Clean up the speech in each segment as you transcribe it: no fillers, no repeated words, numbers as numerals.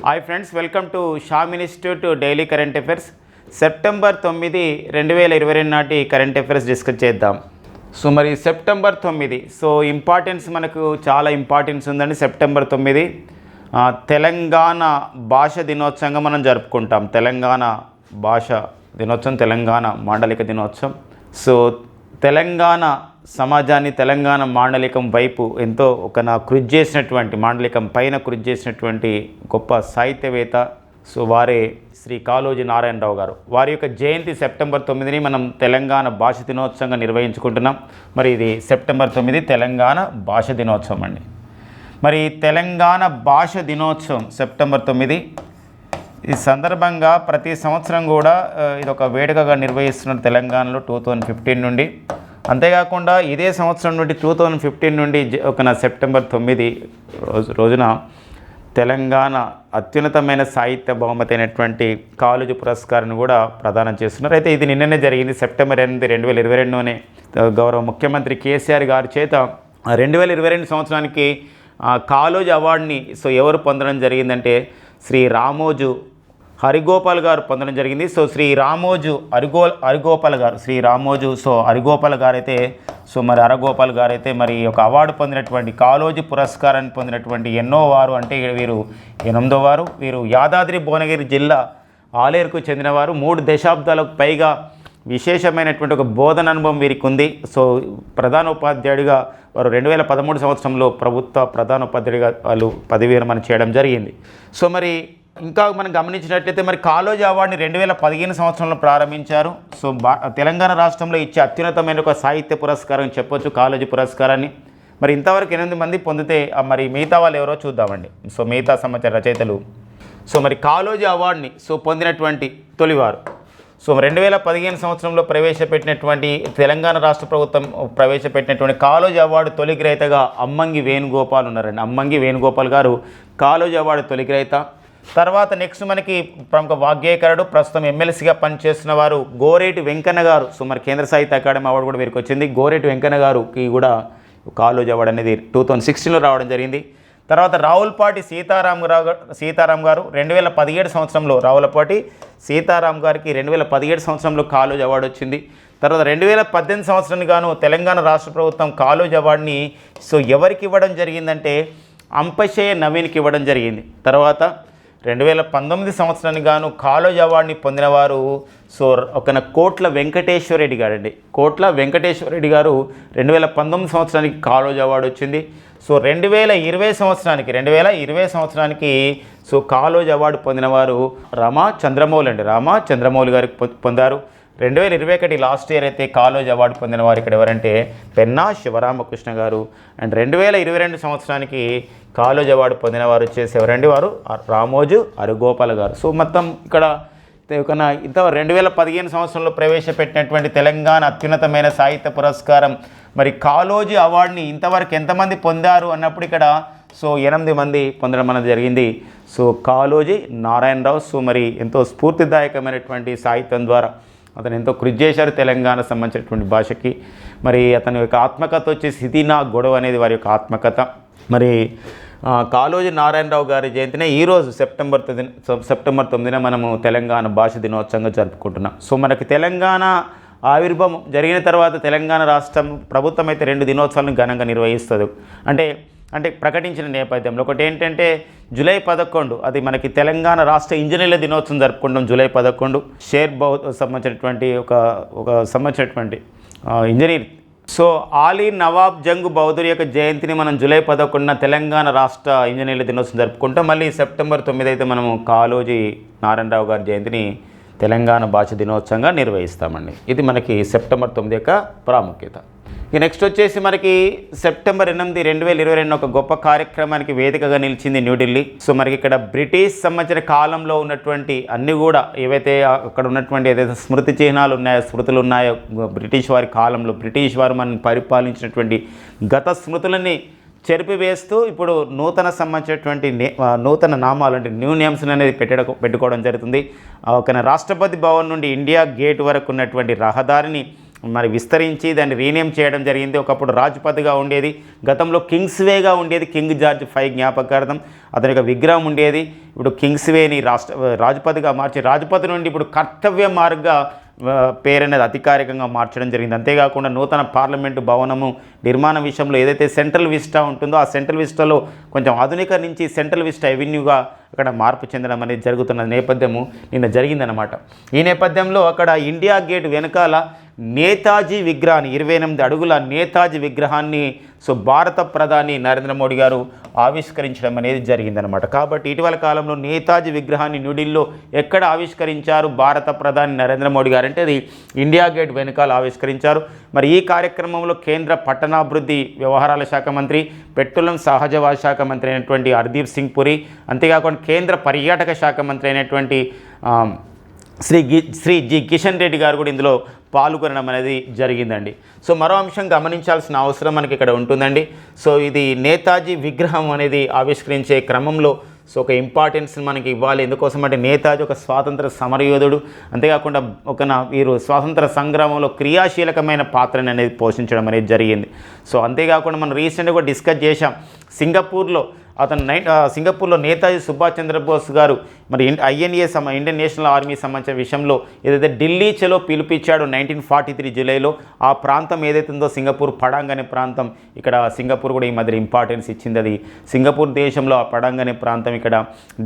Hi friends, welcome to Sam institute daily current affairs. September 9, 2022 నాటి current affairs discuss చేద్దాం. మరి September 9 importance మనకు చాలా ఇంపార్టెన్స్ ఉందండి. సెప్టెంబర్ 9 తెలంగాణ భాష దినోత్సవంగా మనం జరుపుకుంటాం. తెలంగాణ భాష దినోత్సవం, తెలంగాణ మాండలిక దినోత్సవం. తెలంగాణ సమాజాన్ని తెలంగాణ మాండలికం వైపు ఎంతో కృషి చేసినటువంటి, మాండలికం పైన కృషి చేసినటువంటి గొప్ప సాహిత్యవేత్త వారే శ్రీ కాళోజీ నారాయణరావు గారు. వారి యొక్క జయంతి సెప్టెంబర్ 9ని మనం తెలంగాణ భాష దినోత్సవంగా నిర్వహించుకుంటున్నాం. మరి ఇది సెప్టెంబర్ 9 తెలంగాణ భాష దినోత్సవం అండి. మరి తెలంగాణ భాష దినోత్సవం సెప్టెంబర్ 9. ఈ సందర్భంగా ప్రతి సంవత్సరం కూడా ఇది ఒక వేడుకగా నిర్వహిస్తున్నారు తెలంగాణలో 2015 నుండి. అంతేకాకుండా ఇదే సంవత్సరం నుండి 2015 నుండి సెప్టెంబర్ 9 రోజున తెలంగాణ అత్యున్నతమైన సాహిత్య బహుమతి అయినటువంటి కాళోజీ పురస్కారాన్ని కూడా ప్రదానం చేస్తున్నారు. అయితే ఇది నిన్ననే జరిగింది. సెప్టెంబర్ 8, 2022లోనే గౌరవ ముఖ్యమంత్రి కేసీఆర్ గారి చేత 2022 సంవత్సరానికి కాళోజీ అవార్డుని ఎవరు పొందడం జరిగిందంటే శ్రీ రామోజు హరిగోపాల్ గారు పొందడం జరిగింది. శ్రీ రామోజు హరిగోపాల్ గారు, శ్రీ రామోజు హరిగోపాల్ గారైతే మరి హరగోపాల్ గారైతే మరి ఒక అవార్డు పొందినటువంటి, కాళోజీ పురస్కారాన్ని పొందినటువంటి ఎన్నో వారు, అంటే వీరు 8వ వారు. వీరు యాదాద్రి భువనగిరి జిల్లా ఆలేరుకు చెందినవారు. 3 దశాబ్దాలకు పైగా విశేషమైనటువంటి ఒక బోధన అనుభవం వీరికి ఉంది. ప్రధానోపాధ్యాయుడిగా వారు 2013 సంవత్సరంలో ప్రభుత్వ ప్రధానోపాధ్యాయుడిగా వాళ్ళు పదవి విరమణ చేయడం జరిగింది. మరి ఇంకా మనం గమనించినట్లయితే మరి కాళోజీ అవార్డుని 2015 సంవత్సరంలో ప్రారంభించారు. తెలంగాణ రాష్ట్రంలో ఇచ్చే అత్యున్నతమైన ఒక సాహిత్య పురస్కారం చెప్పొచ్చు కాళోజీ పురస్కారాన్ని. మరి ఇంతవరకు 8 మంది పొందితే మరి మిగతా వాళ్ళు ఎవరో చూద్దామండి. మిగతా సంబంధించిన రచయితలు మరి కాళోజీ అవార్డుని పొందినటువంటి తొలివారు 2015 సంవత్సరంలో ప్రవేశపెట్టినటువంటి తెలంగాణ రాష్ట్ర ప్రభుత్వం ప్రవేశపెట్టినటువంటి కాళోజీ అవార్డు తొలి గ్రహీతగా అమ్మంగి వేణుగోపాల్ ఉన్నారండి. అమ్మంగి వేణుగోపాల్ గారు కాళోజీ అవార్డు తొలి గ్రహీత. తర్వాత నెక్స్ట్ మనకి ప్రముఖ వాగ్గేయకారుడు, ప్రస్తుతం ఎమ్మెల్సీగా పనిచేస్తున్న వారు గోరేటి వెంకన్న గారు. మరి కేంద్ర సాహిత్య అకాడమీ అవార్డు కూడా వీరికి వచ్చింది. గోరేటి వెంకన్న గారుకి కూడా కాళోజీ అవార్డు అనేది 2016లో రావడం జరిగింది. తర్వాత రావులపాటి సీతారాం గారు 2017 సంవత్సరంలో, రావులపాటి సీతారాం గారికి 2017 సంవత్సరంలో కాళోజీ అవార్డు వచ్చింది. తర్వాత 2018 సంవత్సరానికి గాను తెలంగాణ రాష్ట్ర ప్రభుత్వం కాళోజీ అవార్డుని ఎవరికి ఇవ్వడం జరిగిందంటే అంపశయ్య నవీన్కి ఇవ్వడం జరిగింది. తర్వాత 2019 సంవత్సరానికి గాను కాళోజీ అవార్డుని పొందినవారు కోట్ల వెంకటేశ్వర రెడ్డి గారు అండి. కోట్ల వెంకటేశ్వర రెడ్డి గారు 2019 సంవత్సరానికి కాళోజీ అవార్డు వచ్చింది. 2020 సంవత్సరానికి కాళోజీ అవార్డు పొందినవారు రామా చంద్రమౌళి గారికి పొందారు. 2021 లాస్ట్ ఇయర్ అయితే కాళోజీ అవార్డు పొందిన వారు ఇక్కడ ఎవరంటే పెన్నా శివరామకృష్ణ గారు. అండ్ 2022 సంవత్సరానికి కాళోజీ అవార్డు పొందిన వారు వచ్చేసి ఎవరండి, వారు రామోజు హరిగోపాల్ గారు. మొత్తం ఇక్కడ 2015 సంవత్సరంలో ప్రవేశపెట్టినటువంటి తెలంగాణ అత్యున్నతమైన సాహిత్య పురస్కారం మరి కాళోజీ అవార్డుని ఇంతవరకు ఎంతమంది పొందారు అన్నప్పుడు ఇక్కడ 8 మంది పొందడం అనేది జరిగింది. కాళోజీ నారాయణరావు మరి ఎంతో స్ఫూర్తిదాయకమైనటువంటి సాహిత్యం ద్వారా అతను ఎంతో కృషి చేశారు తెలంగాణ సంబంధించినటువంటి భాషకి. మరి అతని యొక్క ఆత్మకథ వచ్చేసి ఇది నా గొడవ అనేది వారి యొక్క ఆత్మకథ. మరి కాళోజీ నారాయణరావు గారి జయంతినే ఈరోజు సెప్టెంబర్ 9 మనము తెలంగాణ భాష దినోత్సవంగా జరుపుకుంటున్నాం. మనకి తెలంగాణ ఆవిర్భావం జరిగిన తర్వాత తెలంగాణ రాష్ట్రం ప్రభుత్వం అయితే 2 దినోత్సవాలను ఘనంగా నిర్వహిస్తుంది. అంటే ప్రకటించిన నేపథ్యంలో ఒకటి ఏంటంటే జూలై 11 అది మనకి తెలంగాణ రాష్ట్ర ఇంజనీర్ల దినోత్సవం జరుపుకుంటాం. జూలై 11 షేర్ సంబంధించినటువంటి ఒక సంబంధించినటువంటి ఇంజనీర్ ఆలీ నవాబ్ జంగ్ బహదూర్ యొక్క జయంతిని మనం జూలై 11 తెలంగాణ రాష్ట్ర ఇంజనీర్ల దినోత్సవం జరుపుకుంటాం. మళ్ళీ సెప్టెంబర్ 9 అయితే మనము కాళోజీ నారాయణరావు గారి జయంతిని తెలంగాణ భాష దినోత్సవంగా నిర్వహిస్తామండి. ఇది మనకి సెప్టెంబర్ 9 యొక్క ప్రాముఖ్యత. ఇక నెక్స్ట్ వచ్చేసి మనకి సెప్టెంబర్ 8, 2022 ఒక గొప్ప కార్యక్రమానికి వేదికగా నిలిచింది న్యూఢిల్లీ. మనకి ఇక్కడ బ్రిటిష్ సంబంధించిన కాలంలో ఉన్నటువంటి అన్నీ కూడా ఏవైతే అక్కడ ఉన్నటువంటి ఏదైతే స్మృతి చిహ్నాలు ఉన్నాయో, స్మృతులు ఉన్నాయో బ్రిటిష్ వారి కాలంలో, బ్రిటిష్ వారు మనం పరిపాలించినటువంటి గత స్మృతులని చెరిపివేస్తూ ఇప్పుడు సంబంధించినటువంటి నూతన నామాలు అంటే న్యూ నేమ్స్ అనేది పెట్టుకోవడం జరుగుతుంది. ఒక రాష్ట్రపతి భవన్ నుండి ఇండియా గేట్ వరకు ఉన్నటువంటి రహదారిని మరి విస్తరించి దాన్ని రీనేమ్ చేయడం జరిగింది. ఒకప్పుడు రాజ్పథ్గా ఉండేది, గతంలో కింగ్స్వేగా ఉండేది. కింగ్ జార్జ్ 5 జ్ఞాపకార్థం అతని యొక్క విగ్రహం ఉండేది. ఇప్పుడు కింగ్స్వేని రాజ్పథ్గా మార్చి రాజ్పథ్ నుండి ఇప్పుడు కర్తవ్య మార్గ్గా పేరనేది అధికారికంగా మార్చడం జరిగింది. అంతేకాకుండా నూతన పార్లమెంటు భవనము నిర్మాణ విషయంలో ఏదైతే సెంట్రల్ విస్టా ఉంటుందో ఆ సెంట్రల్ విస్టాలో కొంచెం ఆధునికరించి సెంట్రల్ విస్టా అవెన్యూగా అక్కడ మార్పు చెందడం అనేది జరుగుతున్న నేపథ్యము నిన్న జరిగిందనమాట. ఈ నేపథ్యంలో అక్కడ ఇండియా గేట్ వెనకాల నేతాజీ విగ్రహాన్ని 28 అడుగుల నేతాజీ విగ్రహాన్ని భారత ప్రధాని నరేంద్ర మోడీ గారు ఆవిష్కరించడం అనేది జరిగిందనమాట. కాబట్టి ఇటీవల కాలంలో నేతాజీ విగ్రహాన్ని న్యూఢిల్లీలో ఎక్కడ ఆవిష్కరించారు భారత ప్రధాని నరేంద్ర మోడీ గారు అంటే అది ఇండియా గేట్ వెనకాల ఆవిష్కరించారు. మరి ఈ కార్యక్రమంలో కేంద్ర పట్టణాభివృద్ధి వ్యవహారాల శాఖ మంత్రి, పెట్రోలియం సహజవాయు శాఖ మంత్రి అయినటువంటి హర్దీప్ సింగ్ పురి, అంతేకాకుండా కేంద్ర పర్యాటక శాఖ మంత్రి అయినటువంటి శ్రీ జి కిషన్ రెడ్డి గారు కూడా ఇందులో పాల్గొనడం అనేది జరిగిందండి. మరో అంశం గమనించాల్సిన అవసరం మనకి ఇక్కడ ఉంటుందండి. ఇది నేతాజీ విగ్రహం అనేది ఆవిష్కరించే క్రమంలో ఒక ఇంపార్టెన్స్ మనకి ఇవ్వాలి. ఎందుకోసం అంటే నేతాజీ ఒక స్వాతంత్ర సమరయోధుడు, అంతేకాకుండా వీరు స్వాతంత్ర సంగ్రామంలో క్రియాశీలకమైన పాత్రని అనేది పోషించడం అనేది జరిగింది. అంతేకాకుండా మనం రీసెంట్గా కూడా డిస్కస్ చేశాం. సింగపూర్లో నేతాజీ సుభాష్ చంద్రబోస్ గారు మరి INA ఇండియన్ నేషనల్ ఆర్మీ సంబంధించిన విషయంలో ఏదైతే ఢిల్లీ చలో పిలుపిచ్చాడో 1943 జూలైలో ఆ ప్రాంతం ఏదైతే ఉందో సింగపూర్ పడాంగ్ అనే ప్రాంతం, ఇక్కడ సింగపూర్ కూడా ఈ మధ్య ఇంపార్టెన్స్ ఇచ్చింది. అది సింగపూర్ దేశంలో ఆ పడాంగ్ అనే ప్రాంతం ఇక్కడ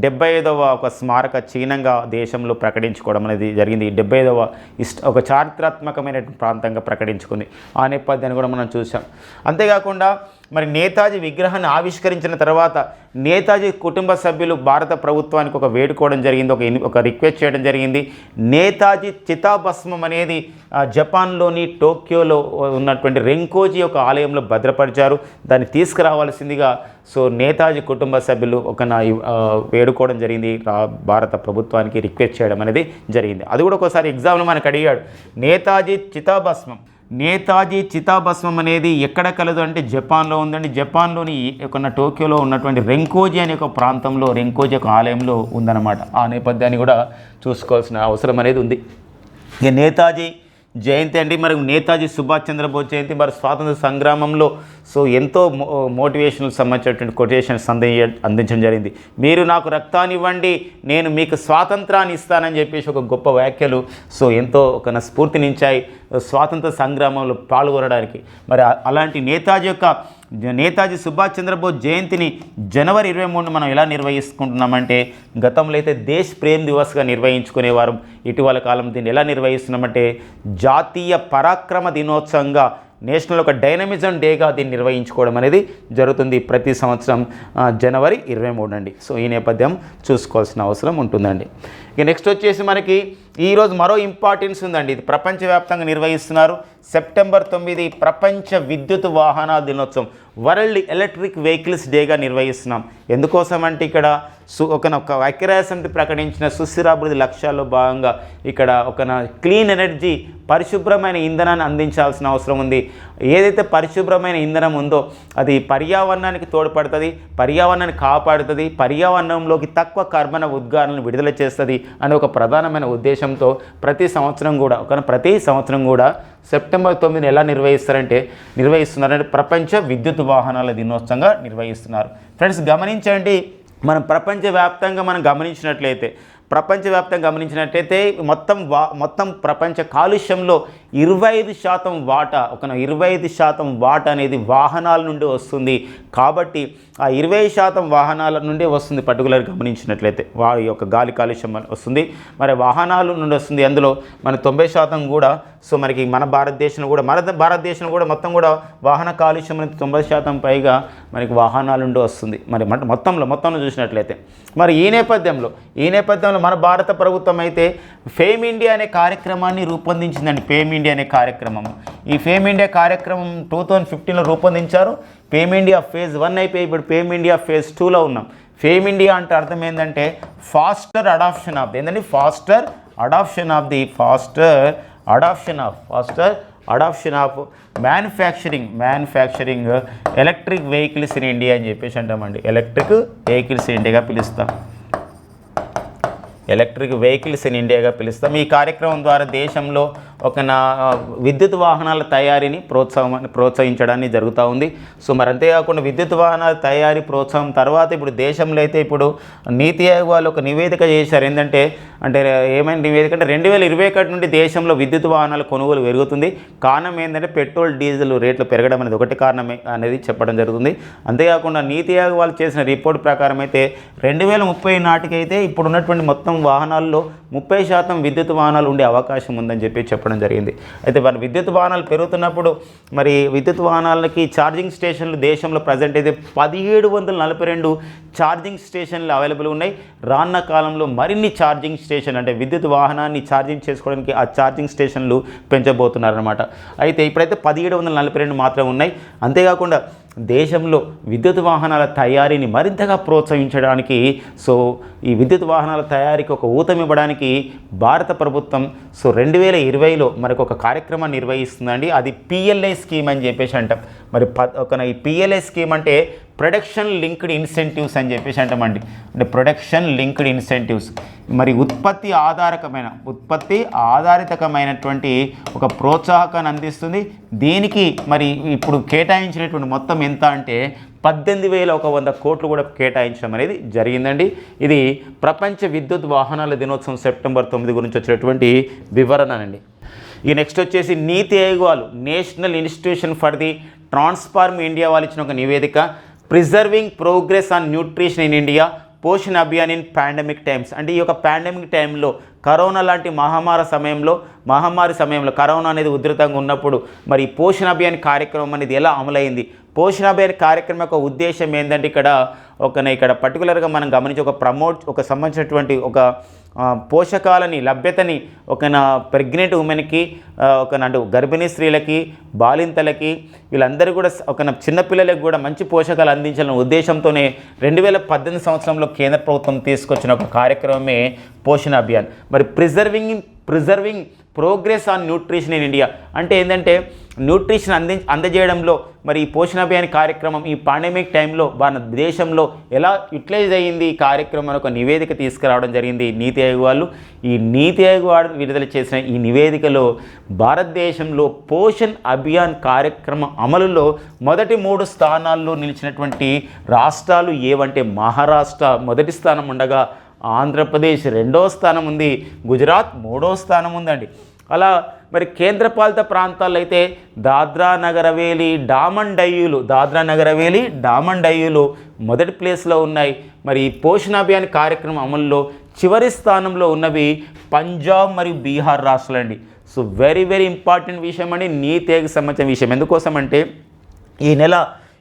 75వ ఒక స్మారక చిహ్నంగా దేశంలో ప్రకటించుకోవడం అనేది జరిగింది. 75వ ఒక చారిత్రాత్మకమైన ప్రాంతంగా ప్రకటించుకుంది. ఆ నేపథ్యాన్ని కూడా మనం చూసాం. అంతేకాకుండా మరి నేతాజీ విగ్రహాన్ని ఆవిష్కరించిన తర్వాత నేతాజీ కుటుంబ సభ్యులు భారత ప్రభుత్వానికి ఒక వేడుకోవడం జరిగింది, ఒక రిక్వెస్ట్ చేయడం జరిగింది. నేతాజీ చితాభస్మం అనేది జపాన్లోని టోక్యోలో ఉన్నటువంటి రెంకోజీ ఒక ఆలయంలో భద్రపరిచారు. దాన్ని తీసుకురావాల్సిందిగా నేతాజీ కుటుంబ సభ్యులు వేడుకోవడం జరిగింది, భారత ప్రభుత్వానికి రిక్వెస్ట్ చేయడం అనేది జరిగింది. అది కూడా ఒకసారి ఎగ్జామ్లో మనకు అడిగాడు. నేతాజీ చితాభస్మం అనేది ఎక్కడ కలదు అంటే జపాన్లో ఉందండి. జపాన్లోని టోక్యోలో ఉన్నటువంటి రెంకోజీ అనే ఒక ప్రాంతంలో రెంకోజీ ఒక ఆలయంలో ఉందన్నమాట. ఆ నేపథ్యాన్ని కూడా చూసుకోవాల్సిన అవసరం అనేది ఉంది. ఇక నేతాజీ జయంతి అండి, మరి నేతాజీ సుభాష్ చంద్రబోస్ జయంతి మరి స్వాతంత్ర సంగ్రామంలో ఎంతో మోటివేషనల్ సంబంధించినటువంటి కొటేషన్స్ అందించడం జరిగింది. మీరు నాకు రక్తాన్ని ఇవ్వండి, నేను మీకు స్వాతంత్రాన్ని ఇస్తానని చెప్పేసి ఒక గొప్ప వ్యాఖ్యలు ఎంతో ఒక స్ఫూర్తినిచ్చాయి స్వాతంత్ర సంగ్రామంలో పాల్గొనడానికి. మరి అలాంటి నేతాజీ సుభాష్ చంద్రబోస్ జయంతిని జనవరి 23 మనం ఎలా నిర్వహించుకుంటున్నామంటే గతంలో అయితే దేశ్ ప్రేమ్ దివస్గా నిర్వహించుకునేవారు. ఇటీవల కాలం దీన్ని ఎలా నిర్వహిస్తున్నామంటే జాతీయ పరాక్రమ దినోత్సవంగా, నేషనల్ ఒక డైనమిజం డేగా దీన్ని నిర్వహించుకోవడం అనేది జరుగుతుంది ప్రతి సంవత్సరం జనవరి 23 అండి. ఈ నేపథ్యం చూసుకోవాల్సిన అవసరం ఉంటుందండి. ఇక నెక్స్ట్ వచ్చేసి మనకి ఈరోజు మరో ఇంపార్టెన్స్ ఉందండి. ఇది ప్రపంచవ్యాప్తంగా నిర్వహిస్తున్నారు. సెప్టెంబర్ 9 ప్రపంచ విద్యుత్ వాహనాల దినోత్సవం, వరల్డ్ ఎలక్ట్రిక్ వెహికల్స్ డేగా నిర్వహిస్తున్నాం. ఎందుకోసం అంటే ఇక్కడ ఒక ఐక్యరాజ్యసమితి ప్రకటించిన సుస్థిరాభివృద్ధి లక్ష్యాల్లో భాగంగా ఇక్కడ క్లీన్ ఎనర్జీ, పరిశుభ్రమైన ఇంధనాన్ని అందించాల్సిన అవసరం ఉంది. ఏదైతే పరిశుభ్రమైన ఇంధనం ఉందో అది పర్యావరణానికి తోడ్పడుతుంది, పర్యావరణాన్ని కాపాడుతుంది, పర్యావరణంలోకి తక్కువ కార్బన్ ఉద్గారాలను విడుదల చేస్తుంది అనే ఒక ప్రధానమైన ఉద్దేశంతో ప్రతి సంవత్సరం కూడా సెప్టెంబర్ 9 ఎలా నిర్వహిస్తున్నారంటే ప్రపంచ విద్యుత్ వాహనాల దినోత్సవంగా నిర్వహిస్తున్నారు. ఫ్రెండ్స్ గమనించండి, మనం ప్రపంచవ్యాప్తంగా గమనించినట్లయితే మొత్తం ప్రపంచ కాలుష్యంలో 25% వాటా 25% వాటా అనేది వాహనాల నుండి వస్తుంది. కాబట్టి ఆ 20% వాహనాల నుండే వస్తుంది. పర్టికులర్ గమనించినట్లయితే వారి యొక్క గాలి కాలుష్యం వస్తుంది, మరి వాహనాల నుండి వస్తుంది. అందులో మన 90% కూడా మనకి మన భారతదేశం కూడా మొత్తం కూడా వాహన కాలుష్యం అనేది 90% పైగా మనకి వాహనాల నుండి వస్తుంది. మరి మొత్తంలో చూసినట్లయితే మరి ఈ నేపథ్యంలో మన భారత ప్రభుత్వం అయితే ఫేమ్ ఇండియా అనే కార్యక్రమాన్ని రూపొందించిందండి. ఫేమ్ ఇండియా అనే కార్యక్రమం, ఈ ఫేమ్ ఇండియా కార్యక్రమం 2015లో రూపొందించారు. ఫేమ్ ఇండియా ఫేజ్ 1 అయిపోయి ఇప్పుడు ఫేమ్ ఇండియా ఫేజ్ 2లో ఉన్నాం. ఫేమ్ ఇండియా అంటే అర్థం ఏంటంటే faster adoption of manufacturing electric vehicles in India అని చెప్పేసి అంటామండి. ఎలక్ట్రిక్ వెహికల్స్ ఇన్ ఇండియాగా పిలుస్తాం. ఈ కార్యక్రమం ద్వారా దేశంలో విద్యుత్ వాహనాల తయారీని ప్రోత్సహించడాన్ని జరుగుతూ ఉంది. సో మరి అంతేకాకుండా విద్యుత్ వాహనాల తయారీ ప్రోత్సాహం తర్వాత ఇప్పుడు దేశంలో అయితే ఇప్పుడు నీతి ఆయోగ్ వాళ్ళు ఒక నివేదిక చేశారు. ఏంటంటే ఏమైనా నివేదిక అంటే 2021 నుండి దేశంలో విద్యుత్ వాహనాల కొనుగోలు పెరుగుతుంది. కారణం ఏంటంటే పెట్రోల్ డీజిల్ రేట్లు పెరగడం అనేది ఒకటి కారణమే అనేది చెప్పడం జరుగుతుంది. అంతేకాకుండా నీతి ఆయోగ్ వాళ్ళు చేసిన రిపోర్ట్ ప్రకారం అయితే 2030 నాటికైతే ఇప్పుడు ఉన్నటువంటి మొత్తం వాహనాల్లో 30% విద్యుత్ వాహనాలు ఉండే అవకాశం ఉందని చెప్పడం జరిగింది. అయితే మరి విద్యుత్ వాహనాలు పెరుగుతున్నప్పుడు మరి విద్యుత్ వాహనాలకి ఛార్జింగ్ స్టేషన్లు దేశంలో ప్రజెంట్ అయితే 1742 ఛార్జింగ్ స్టేషన్లు అవైలబుల్ ఉన్నాయి. రానున్న కాలంలో మరిన్ని ఛార్జింగ్ స్టేషన్ అంటే విద్యుత్ వాహనాన్ని ఛార్జింగ్ చేసుకోవడానికి ఆ ఛార్జింగ్ స్టేషన్లు పెంచబోతున్నారన్నమాట. అయితే ఇప్పుడైతే 1742 మాత్రం ఉన్నాయి. అంతేకాకుండా దేశంలో విద్యుత్ వాహనాల తయారీని మరింతగా ప్రోత్సహించడానికి ఈ విద్యుత్ వాహనాల తయారీకి ఒక ఊతమివ్వడానికి భారత ప్రభుత్వం 2020లో మనకు ఒక కార్యక్రమాన్ని నిర్వహిస్తుందండి. అది PLI స్కీమ్ అని చెప్పేసి అంటాం. మరి ఈ PLI స్కీమ్ అంటే ప్రొడక్షన్ లింక్డ్ ఇన్సెంటివ్స్ అని చెప్పేసి అంటామండి. అంటే ప్రొడక్షన్ లింక్డ్ ఇన్సెంటివ్స్ మరి ఉత్పత్తి ఆధారితకమైనటువంటి ఒక ప్రోత్సాహకాన్ని అందిస్తుంది. దీనికి మరి ఇప్పుడు కేటాయించినటువంటి మొత్తం ఎంత అంటే 18,100 కోట్లు కూడా కేటాయించడం అనేది జరిగిందండి. ఇది ప్రపంచ విద్యుత్ వాహనాల దినోత్సవం సెప్టెంబర్ 9 గురించి వచ్చినటువంటి వివరణ అండి. ఇక నెక్స్ట్ వచ్చేసి నీతి ఆయోగ్ వాళ్ళు national institution for the transform India వాళ్ళు ఇచ్చిన ఒక నివేదిక preserving progress on nutrition in India Poshan Abhiyan in pandemic times. అంటే ఈ యొక్క పాండమిక్ టైంలో కరోనా లాంటి మహమ్మారి సమయంలో కరోనా అనేది ఉధృతంగా ఉన్నప్పుడు మరి పోషణ్ అభియాన్ కార్యక్రమం అనేది ఎలా అమలైంది, పోషణ్ అభియాన్ కార్యక్రమం యొక్క ఉద్దేశం ఏంటంటే ఇక్కడ పర్టికులర్గా మనం గమనించి ఒక సంబంధించినటువంటి ఒక పోషకాలని లభ్యతని ప్రెగ్నెంట్ ఉమెన్కి గర్భిణీ స్త్రీలకి బాలింతలకి వీళ్ళందరూ కూడా చిన్నపిల్లలకు కూడా మంచి పోషకాలు అందించాలనే ఉద్దేశంతోనే 2018 సంవత్సరంలో కేంద్ర ప్రభుత్వం తీసుకొచ్చిన ఒక కార్యక్రమమే పోషణ్ అభియాన్. మరి preserving progress on nutrition in India అంటే ఏంటంటే న్యూట్రిషన్ అందజేయడంలో మరి ఈ పోషణ్ అభియాన్ కార్యక్రమం ఈ పాండమిక్ టైంలో మన దేశంలో ఎలా యూటిలైజ్ అయ్యింది ఈ కార్యక్రమం ఒక నివేదిక తీసుకురావడం జరిగింది నీతి ఆయోగ్ వాళ్ళు. ఈ నీతి ఆయోగ్ వాళ్ళు విడుదల చేసిన ఈ నివేదికలో భారతదేశంలో పోషణ్ అభియాన్ కార్యక్రమం అమలులో మొదటి 3 స్థానాల్లో నిలిచినటువంటి రాష్ట్రాలు ఏవంటే మహారాష్ట్ర మొదటి స్థానం ఉండగా ఆంధ్రప్రదేశ్ 2వ స్థానం ఉంది, గుజరాత్ 3వ స్థానం ఉందండి. అలా మరి కేంద్రపాలిత ప్రాంతాల్లో అయితే దాద్రా నగర్ హవేలీ డామన్ డయ్యూలు మొదటి ప్లేస్లో ఉన్నాయి. మరి పోషణ్ అభియాన్ కార్యక్రమం అమలులో చివరి స్థానంలో ఉన్నవి పంజాబ్ మరియు బీహార్ రాష్ట్రాలండి. సో వెరీ వెరీ ఇంపార్టెంట్ విషయం అండి, నీతి ఆయోగ్ సంబంధించిన విషయం. ఎందుకోసం అంటే ఈ నెల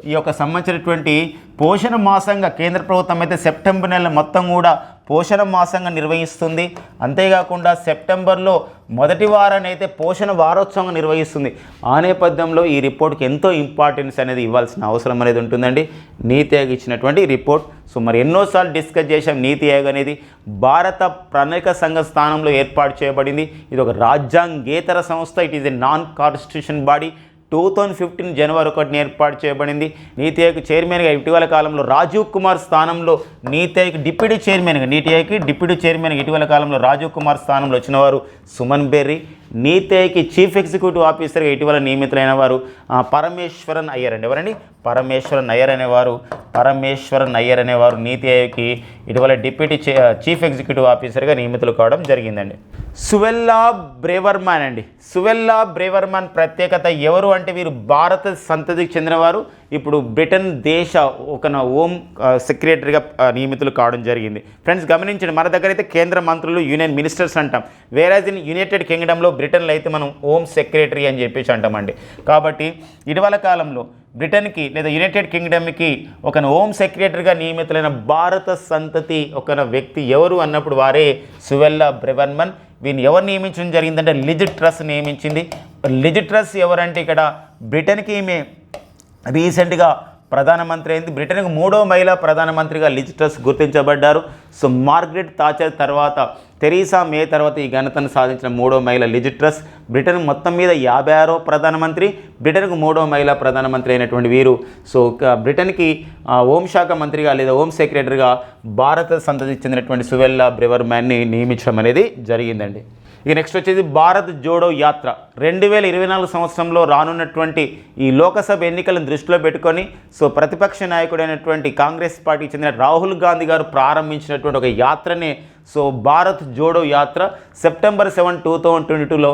ఈ యొక్క సంబంధించినటువంటి పోషణ మాసంగా కేంద్ర ప్రభుత్వం అయితే సెప్టెంబర్ నెల మొత్తం కూడా పోషణ మాసంగా నిర్వహిస్తుంది. అంతేకాకుండా సెప్టెంబర్లో మొదటి వారాన్ని అయితే పోషణ వారోత్సవంగా నిర్వహిస్తుంది. ఆ నేపథ్యంలో ఈ రిపోర్ట్కి ఎంతో ఇంపార్టెన్స్ అనేది ఇవ్వాల్సిన అవసరం అనేది ఉంటుందండి. నీతి ఆయోగ్ ఇచ్చినటువంటి రిపోర్ట్. సో మరి ఎన్నోసార్లు డిస్కస్ చేసాం. నీతి ఆయోగ్ అనేది భారత ప్రణాళిక సంఘ స్థానంలో ఏర్పాటు చేయబడింది. ఇది ఒక రాజ్యాంగేతర సంస్థ. It is a non constitution body. 2015 జనవరి 1 ఏర్పాటు చేయబడింది. నీతి ఆయోగ్ చైర్మన్గా ఇటీవల కాలంలో రాజీవ్ కుమార్ స్థానంలో నీతి ఆయోగ్ డిప్యూటీ చైర్మన్గా ఇటీవల కాలంలో రాజీవ్ కుమార్ స్థానంలో వచ్చిన వారు సుమన్ బెర్రీ. నీతి ఆయోగ్కి చీఫ్ ఎగ్జిక్యూటివ్ ఆఫీసర్గా ఇటీవల నియమితులైన వారు పరమేశ్వరన్ అయ్యర్ అండి. ఎవరండి? పరమేశ్వరన్ అయ్యర్ అనేవారు నీతి ఆయోగ్కి ఇటీవల డిప్యూటీ చీఫ్ ఎగ్జిక్యూటివ్ ఆఫీసర్గా నియమితులు కావడం జరిగిందండి. సువెల్లా బ్రేవర్మాన్ ప్రత్యేకత ఎవరు అంటే వీరు భారత సంతతికి చెందినవారు. ఇప్పుడు బ్రిటన్ దేశ హోమ్ సెక్రటరీగా నియమితులు కావడం జరిగింది. ఫ్రెండ్స్ గమనించండి, మన దగ్గర అయితే కేంద్ర మంత్రులు యూనియన్ మినిస్టర్స్ అంటాం. వేరేజ్ ఇన్ యునైటెడ్ కింగ్డమ్లో బ్రిటన్లో అయితే మనం హోమ్ సెక్రటరీ అని చెప్పేసి అంటామండి. కాబట్టి ఇటీవల కాలంలో బ్రిటన్కి లేదా యునైటెడ్ కింగ్డమ్కి హోమ్ సెక్రటరీగా నియమితులైన భారత సంతతి వ్యక్తి ఎవరు అన్నప్పుడు వారే సువెల్లా బ్రెవర్మన్. వీరిని ఎవరు నియమించడం జరిగిందంటే లిజ్ ట్రస్ నియమించింది. లిజ్ ట్రస్ ఎవరంటే ఇక్కడ బ్రిటన్కి ఈమె రీసెంట్గా ప్రధానమంత్రి అయింది. బ్రిటన్కి 3వ మహిళా ప్రధానమంత్రిగా లిజ్ ట్రస్ గుర్తించబడ్డారు. సో మార్గరెట్ థాచర్ తర్వాత తెరీసా మే తర్వాత ఈ ఘనతను సాధించిన 3వ మహిళ లిజ్ ట్రస్. బ్రిటన్ మొత్తం మీద 56వ ప్రధానమంత్రి, బ్రిటన్కు 3వ మహిళా ప్రధానమంత్రి అయినటువంటి వీరు. సో బ్రిటన్కి హోంశాఖ మంత్రిగా లేదా హోమ్ సెక్రటరీగా భారత సంతతికి చెందినటువంటి సువెల్లా బ్రెవర్మాన్ని నియమించడం అనేది జరిగిందండి. ఇక నెక్స్ట్ వచ్చేసి భారత్ జోడో యాత్ర 2024 సంవత్సరంలో రానున్నటువంటి ఈ లోకసభ ఎన్నికలను దృష్టిలో పెట్టుకొని సో ప్రతిపక్ష నాయకుడైనటువంటి కాంగ్రెస్ పార్టీకి చెందిన రాహుల్ గాంధీ గారు ప్రారంభించినటువంటి ఒక యాత్రనే సో భారత్ జోడో యాత్ర సెప్టెంబర్ 7, 2022లో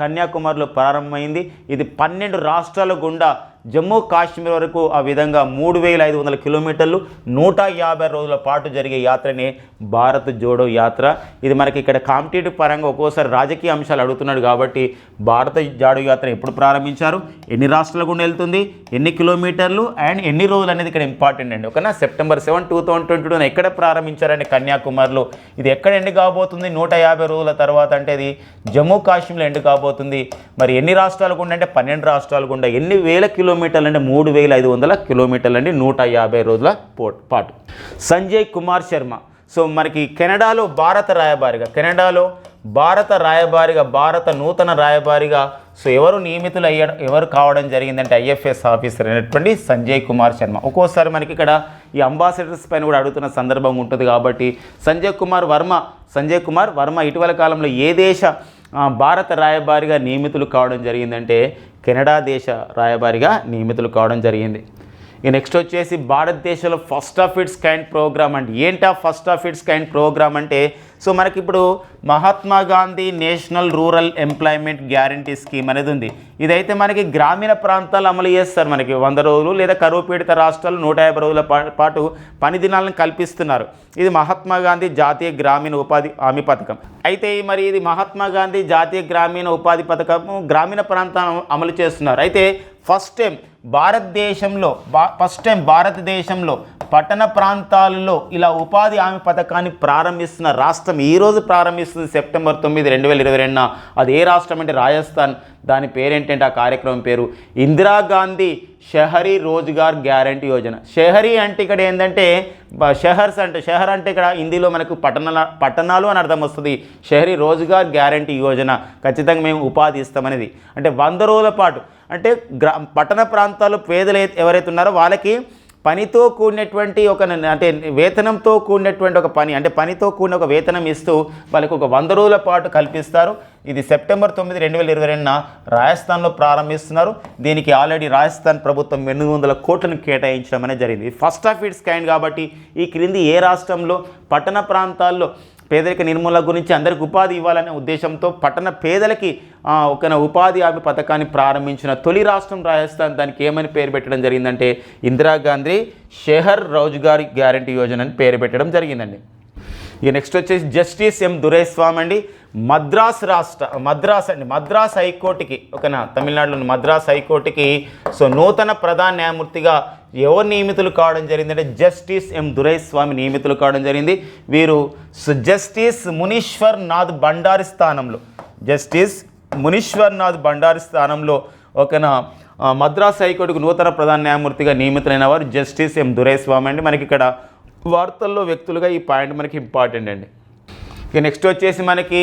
కన్యాకుమారిలో ప్రారంభమైంది. ఇది 12 రాష్ట్రాల గుండా జమ్మూ కాశ్మీర్ వరకు ఆ విధంగా 3500 కిలోమీటర్లు 150 రోజుల పాటు జరిగే యాత్రనే భారత్ జోడో యాత్ర. ఇది మనకి ఇక్కడ కాంపిటేటివ్ పరంగా ఒక్కోసారి రాజకీయ అంశాలు అడుగుతున్నాడు కాబట్టి భారత జోడో యాత్ర ఎప్పుడు ప్రారంభించారు, ఎన్ని రాష్ట్రాల గుండా వెళ్తుంది, ఎన్ని కిలోమీటర్లు అండ్ ఎన్ని రోజులు అనేది ఇక్కడ ఇంపార్టెంట్ అండి. ఓకేనా, సెప్టెంబర్ 7, 2022 ఎక్కడ ప్రారంభించారంటే కన్యాకుమారిలో. ఇది ఎక్కడ ఎండ్ కాబోతుంది 150 రోజుల తర్వాత అంటే ఇది జమ్మూ కాశ్మీర్లో ఎండ్ కాబోతుంది. మరి ఎన్ని రాష్ట్రాలు గుండా అంటే 12 రాష్ట్రాలు గుండా, ఎన్ని వేల కిలోమీటర్లు అంటే 3500 కిలోమీటర్లు అండి 150 రోజుల పాటు. సంజయ్ కుమార్ శర్మ సో మనకి కెనడాలో భారత రాయబారిగా భారత నూతన రాయబారిగా సో ఎవరు కావడం జరిగిందంటే IFS ఆఫీసర్ అయినటువంటి సంజయ్ కుమార్ శర్మ. ఒక్కోసారి మనకి ఇక్కడ ఈ అంబాసిడర్స్ పైన కూడా అడుగుతున్న సందర్భం ఉంటుంది కాబట్టి సంజయ్ కుమార్ వర్మ ఇటీవల కాలంలో ఏ దేశ భారత రాయబారిగా నియమితులు కావడం జరిగిందంటే కెనడా దేశ రాయబారిగా నియమితులు కావడం జరిగింది. ఇక నెక్స్ట్ వచ్చేసి భారతదేశంలో first of its kind programme అంటే ఏంటా first of its kind programme అంటే సో మనకి ఇప్పుడు Mahatma Gandhi national rural employment guarantee scheme అనేది ఉంది. ఇదైతే మనకి గ్రామీణ ప్రాంతాలు అమలు చేస్తారు. మనకి 100 రోజులు లేదా కరువు పీడిత రాష్ట్రాలు 150 రోజుల పాటు పని దినాలను కల్పిస్తున్నారు. ఇది మహాత్మా గాంధీ జాతీయ గ్రామీణ ఉపాధి హామీ పథకం. అయితే మరి ఇది మహాత్మా గాంధీ జాతీయ గ్రామీణ ఉపాధి పథకం గ్రామీణ ప్రాంతాలను అమలు చేస్తున్నారు. అయితే ఫస్ట్ టైం భారతదేశంలో పట్టణ ప్రాంతాల్లో ఇలా ఉపాధి హామీ పథకాన్ని ప్రారంభిస్తున్న రాష్ట్రం ఈరోజు ప్రారంభిస్తుంది సెప్టెంబర్ 9, 2022. అది ఏ రాష్ట్రం అంటే రాజస్థాన్. దాని పేరేంటంటే ఆ కార్యక్రమం పేరు ఇందిరాగాంధీ షహరీ రోజ్గార్ గ్యారంటీ యోజన. షహరీ అంటే ఇక్కడ ఏంటంటే షహర్ అంటే ఇక్కడ హిందీలో మనకు పట్టణాలు అని అర్థం వస్తుంది. షహరీ రోజ్గార్ గ్యారంటీ యోజన ఖచ్చితంగా మేము ఉపాధి ఇస్తామనేది. అంటే 100 రోజుల పాటు అంటే పట్టణ ప్రాంతాల్లో పేదలు ఎవరైతే ఉన్నారో వాళ్ళకి పనితో కూడినటువంటి అంటే వేతనంతో కూడినటువంటి ఒక పని అంటే పనితో కూడిన ఒక వేతనం ఇస్తూ వాళ్ళకి ఒక 100 రోజుల పాటు కల్పిస్తారు. ఇది సెప్టెంబర్ 9, 2022 రాజస్థాన్లో ప్రారంభిస్తున్నారు. దీనికి ఆల్రెడీ రాజస్థాన్ ప్రభుత్వం 800 కోట్లను కేటాయించడం అనేది జరిగింది. ఫస్ట్ ఆఫ్ ఇట్స్ కైండ్ కాబట్టి ఈ క్రింది ఏ రాష్ట్రంలో పట్టణ ప్రాంతాల్లో పేదరిక నిర్మూలన గురించి అందరికి ఉపాధి ఇవ్వాలనే ఉద్దేశంతో పట్టణ పేదలకి ఒక ఉపాధి హామీ పథకాన్ని ప్రారంభించిన తొలి రాష్ట్రం రాజస్థాన్. దానికి ఏమని పేరు పెట్టడం జరిగిందంటే ఇందిరాగాంధీ షహర్ రోజ్గార్ గ్యారంటీ యోజన అని పేరు పెట్టడం జరిగిందండి. ఇక నెక్స్ట్ వచ్చేసి జస్టిస్ ఎం దురైస్వామి అండి. మద్రాస్ హైకోర్టుకి తమిళనాడులోని మద్రాస్ హైకోర్టుకి సో నూతన ప్రధాన న్యాయమూర్తిగా ఎవరు నియమితులు కావడం జరిగిందంటే జస్టిస్ ఎం దురైస్వామి నియమితులు కావడం జరిగింది. వీరు జస్టిస్ మునీశ్వర్ నాథ్ భండారి స్థానంలో మద్రాస్ హైకోర్టుకు నూతన ప్రధాన న్యాయమూర్తిగా నియమితులైన వారు జస్టిస్ ఎం దురైస్వామి అండి. మనకి ఇక్కడ వార్తల్లో వ్యక్తులుగా ఈ పాయింట్ మనకి ఇంపార్టెంట్ అండి. ఇక నెక్స్ట్ వచ్చేసి మనకి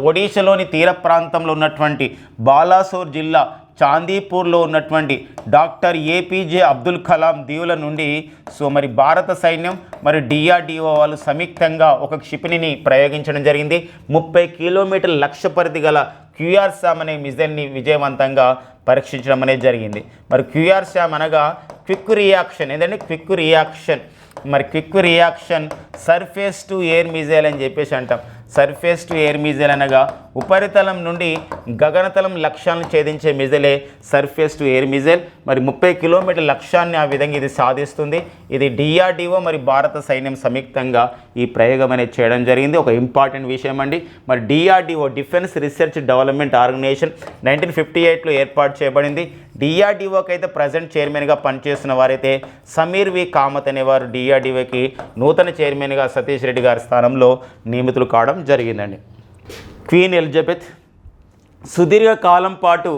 ఒడిషాలోని తీర ప్రాంతంలో ఉన్నటువంటి బాలాసోర్ జిల్లా చాందీపూర్లో ఉన్నటువంటి డాక్టర్ APJ అబ్దుల్ కలాం దీవుల నుండి సో మరి భారత సైన్యం మరి DRDO వాళ్ళు సంయుక్తంగా ఒక క్షిపణిని ప్రయోగించడం జరిగింది. 30 కిలోమీటర్ల లక్ష్య పరిధి గల QRSAM అనే మిజైల్ని విజయవంతంగా పరీక్షించడం అనేది జరిగింది. మరి QRSAM అనగా quick reaction surface to air missile అని చెప్పేసి అంటాం. సర్ఫేస్ టు ఎయిర్ మిజైల్ అనగా ఉపరితలం నుండి గగనతలం లక్ష్యాలను ఛేదించే మిజైలే సర్ఫేస్ టు ఎయిర్ మిజైల్. మరి 30 కిలోమీటర్ల లక్ష్యాన్ని ఆ విధంగా ఇది సాధిస్తుంది. ఇది DRDO మరి భారత సైన్యం సంయుక్తంగా ఈ ప్రయోగం అనేది చేయడం జరిగింది. ఒక ఇంపార్టెంట్ విషయం అండి. మరి DRDO defence research development organisation 1958లో ఏర్పాటు చేయబడింది. DRDOకి అయితే ప్రజెంట్ చైర్మన్గా పనిచేస్తున్న వారైతే సమీర్ వి కామత్ అనేవారు DRDOకి నూతన చైర్మన్గా సతీష్ రెడ్డి గారి స్థానంలో నియమితులు కావడం జరిగిందండి. క్వీన్ ఎలిజబెత్ సుదీర్ఘకాలం పాటు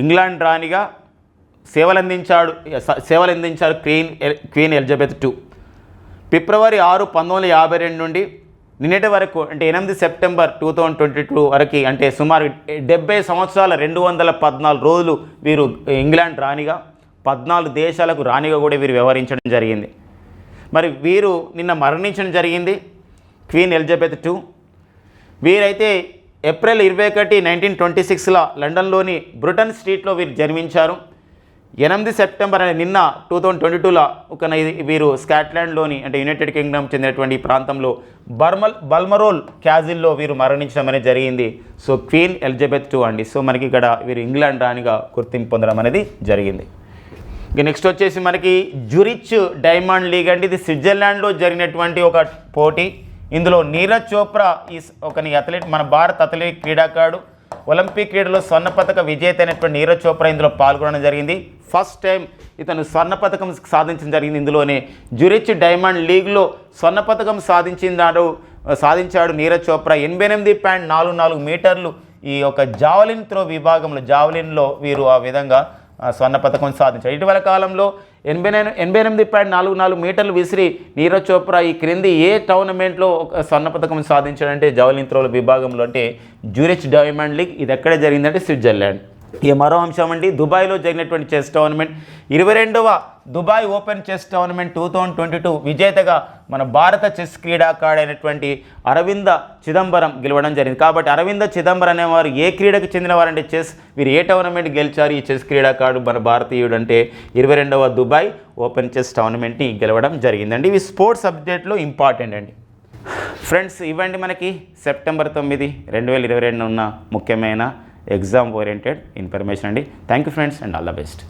ఇంగ్లాండ్ రాణిగా సేవలందించారు క్వీన్ ఎలిజబెత్ II. ఫిబ్రవరి 6, 1952 నుండి నిన్నటి వరకు అంటే 8 సెప్టెంబర్ 2022 వరకు అంటే సుమారు 70 సంవత్సరాల 214 రోజులు వీరు ఇంగ్లాండ్ రాణిగా 14 దేశాలకు రాణిగా కూడా వీరు వ్యవహరించడం జరిగింది. మరి వీరు నిన్న మరణించడం జరిగింది క్వీన్ ఎలిజబెత్ II. వీరైతే ఏప్రిల్ 21, 1926 లండన్లోని బ్రుటన్ స్ట్రీట్లో వీరు జన్మించారు. 8 సెప్టెంబర్ అనే నిన్న 2022 వీరు స్కాట్లాండ్లోని అంటే యునైటెడ్ కింగ్డమ్ చెందినటువంటి ప్రాంతంలో బల్మరోల్ క్యాజిల్లో వీరు మరణించడం అనేది జరిగింది. సో క్వీన్ ఎలిజబెత్ II అండి. సో మనకి ఇక్కడ వీరు ఇంగ్లాండ్ రాణిగా గుర్తింపు పొందడం అనేది జరిగింది. ఇక నెక్స్ట్ వచ్చేసి మనకి జూరిచ్ డైమండ్ లీగ్ అండి. ఇది స్విట్జర్లాండ్లో జరిగినటువంటి ఒక పోటీ. ఇందులో నీరజ్ చోప్రా మన భారత అథ్లెటిక్ క్రీడాకారుడు, ఒలింపిక్ క్రీడలో స్వర్ణ పతక విజేత అయినటువంటి నీరజ్ చోప్రా ఇందులో పాల్గొనడం జరిగింది. ఫస్ట్ టైం ఇతను స్వర్ణ పతకం సాధించడం జరిగింది. ఇందులోనే జూరిచ్ డైమండ్ లీగ్లో స్వర్ణ పతకం సాధించాడు నీరజ్ చోప్రా. 88.44 మీటర్లు ఈ యొక్క జావలిన్ త్రో విభాగంలో జావలిన్లో వీరు ఆ విధంగా స్వర్ణ పతకం సాధించారు. ఇటీవల కాలంలో 88.44 మీటర్లు విసిరి నీరజ్ చోప్రా ఈ క్రింది ఏ టోర్నమెంట్లో స్వర్ణ పతకం సాధించాడంటే జావలిన్ త్రోల విభాగంలో అంటే జూరిచ్ డైమండ్ లీగ్. ఇది ఎక్కడ జరిగిందంటే స్విట్జర్లాండ్. ఇక మరో అంశం అండి, దుబాయ్లో జరిగినటువంటి చెస్ టోర్నమెంట్ 22వ దుబాయ్ ఓపెన్ చెస్ టోర్నమెంట్ 2022 విజేతగా మన భారత చెస్ క్రీడాకారుడు అయినటువంటి అరవింద చిదంబరం గెలవడం జరిగింది. కాబట్టి అరవింద చిదంబరం అనేవారు ఏ క్రీడకు చెందినవారంటే చెస్, వీరు ఏ టోర్నమెంట్ గెలిచారు ఈ చెస్ క్రీడాకారుడు మన భారతీయుడు అంటే 22వ దుబాయ్ ఓపెన్ చెస్ టోర్నమెంట్ని గెలవడం జరిగిందండి. ఇవి స్పోర్ట్స్ సబ్జెక్ట్లో ఇంపార్టెంట్ అండి. ఫ్రెండ్స్ ఇవ్వండి మనకి సెప్టెంబర్ 9, 2022 ఉన్న ముఖ్యమైన ఎగ్జామ్ ఓరియంటెడ్ ఇన్ఫర్మేషన్ అండి. Thank you friends and all the best.